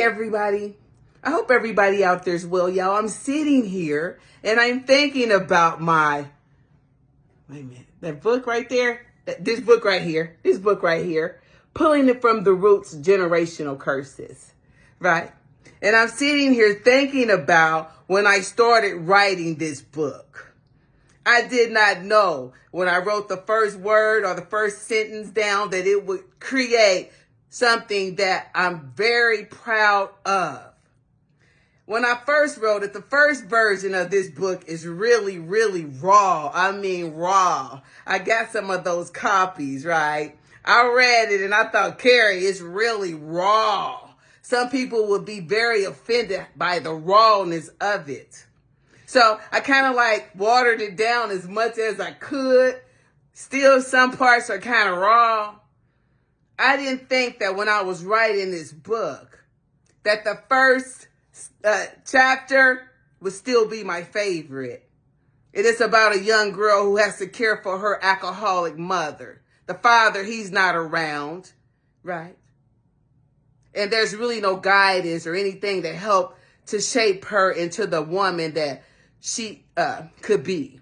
everybody. I hope everybody out there is well, y'all. I'm sitting here and I'm thinking about wait a minute, that book right there, this book right here, Pulling It From the Roots, Generational Curses, right? And I'm sitting here thinking about when I started writing this book. I did not know when I wrote the first word or the first sentence down that it would create something that I'm very proud of. When I first wrote it, the first version of this book is really, really raw. I mean, raw. I got some of those copies, right? I read it and I thought, Carrie, it's really raw. Some people would be very offended by the rawness of it. So I kind of like watered it down as much as I could. Still, some parts are kind of raw. I didn't think that when I was writing this book, that the first chapter would still be my favorite. It is about a young girl who has to care for her alcoholic mother. The father, he's not around, right? And there's really no guidance or anything to help to shape her into the woman that she could be.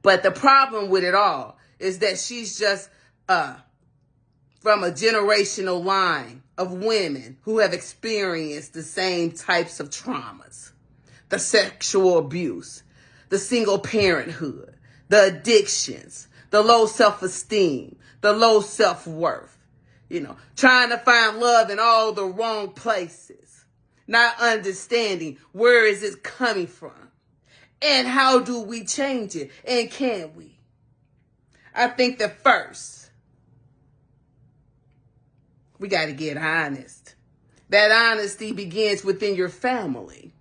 But the problem with it all is that she's just from a generational line of women who have experienced the same types of traumas. The sexual abuse, the single parenthood, the addictions, the low self-esteem, the low self-worth. Trying to find love in all the wrong places. Not understanding where is it coming from. And how do we change it? And can we? I think that first, we got to get honest. That honesty begins within your family.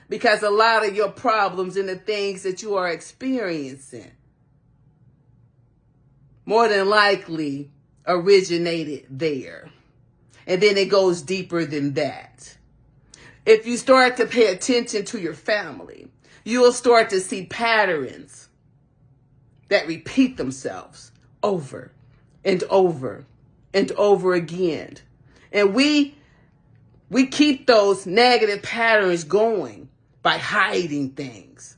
Because a lot of your problems and the things that you are experiencing more than likely originated there. And then it goes deeper than that. If you start to pay attention to your family, you will start to see patterns that repeat themselves over and over and over again. And we keep those negative patterns going by hiding things.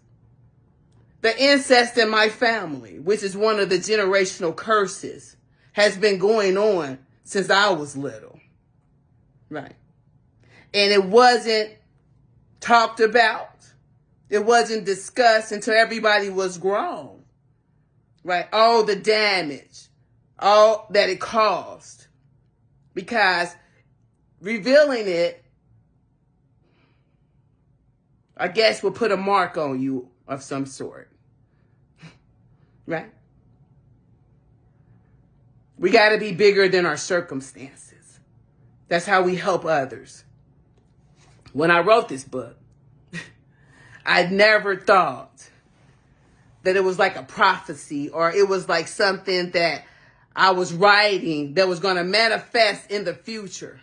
The incest in my family, which is one of the generational curses, has been going on since I was little, right? And it wasn't talked about. It wasn't discussed until everybody was grown, right? All the damage, all that it caused. Because revealing it, I guess, will put a mark on you of some sort, right? We got to be bigger than our circumstances. That's how we help others. When I wrote this book, I never thought that it was like a prophecy or it was like something that I was writing that was going to manifest in the future.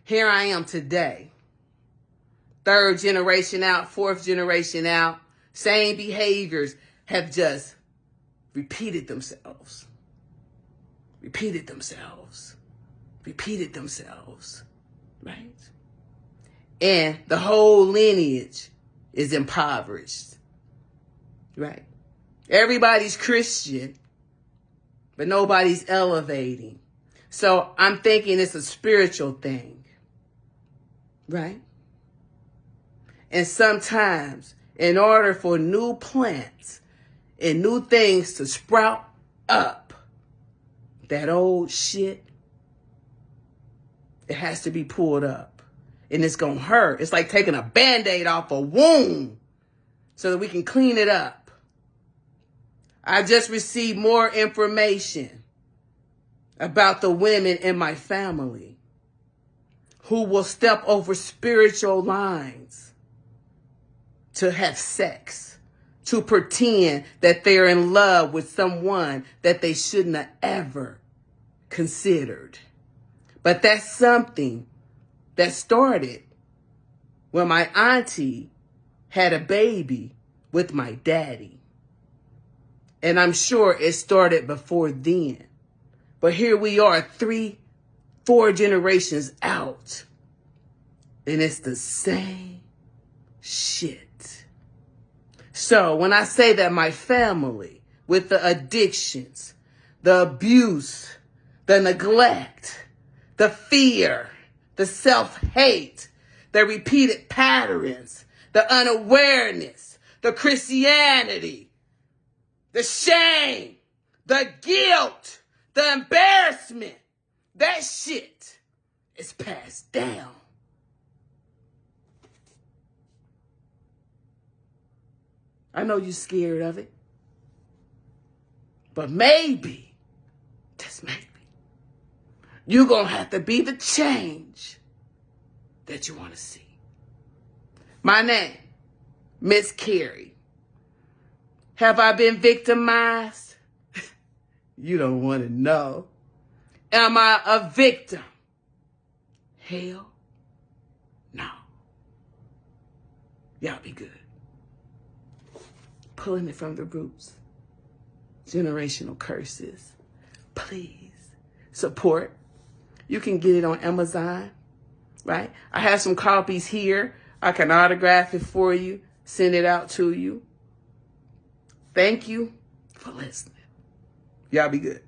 Here I am today. 3rd generation out, 4th generation out. Same behaviors have just repeated themselves. Repeated themselves. Repeated themselves. Right? And the whole lineage is impoverished. Right? Everybody's Christian, but nobody's elevating. So I'm thinking it's a spiritual thing. Right? And sometimes, in order for new plants and new things to sprout up, that old shit, it has to be pulled up. And it's going to hurt. It's like taking a Band-Aid off a wound so that we can clean it up. I just received more information about the women in my family who will step over spiritual lines to have sex, to pretend that they're in love with someone that they shouldn't have ever considered. But that's something that started when my auntie had a baby with my daddy. And I'm sure it started before then. But here we are 3-4 4 generations out, and it's the same shit. So when I say that my family, with the addictions, the abuse, the neglect, the fear, the self-hate, the repeated patterns, the unawareness, the Christianity, the shame, the guilt, the embarrassment, that shit is passed down. I know you're scared of it, but maybe, just maybe, you're going to have to be the change that you want to see. My name, Miss Carrie. Have I been victimized? You don't want to know. Am I a victim? Hell no. Y'all be good. Pulling it from the roots. Generational curses. Please support. You can get it on Amazon, right? I have some copies here. I can autograph it for you, send it out to you. Thank you for listening. Y'all be good.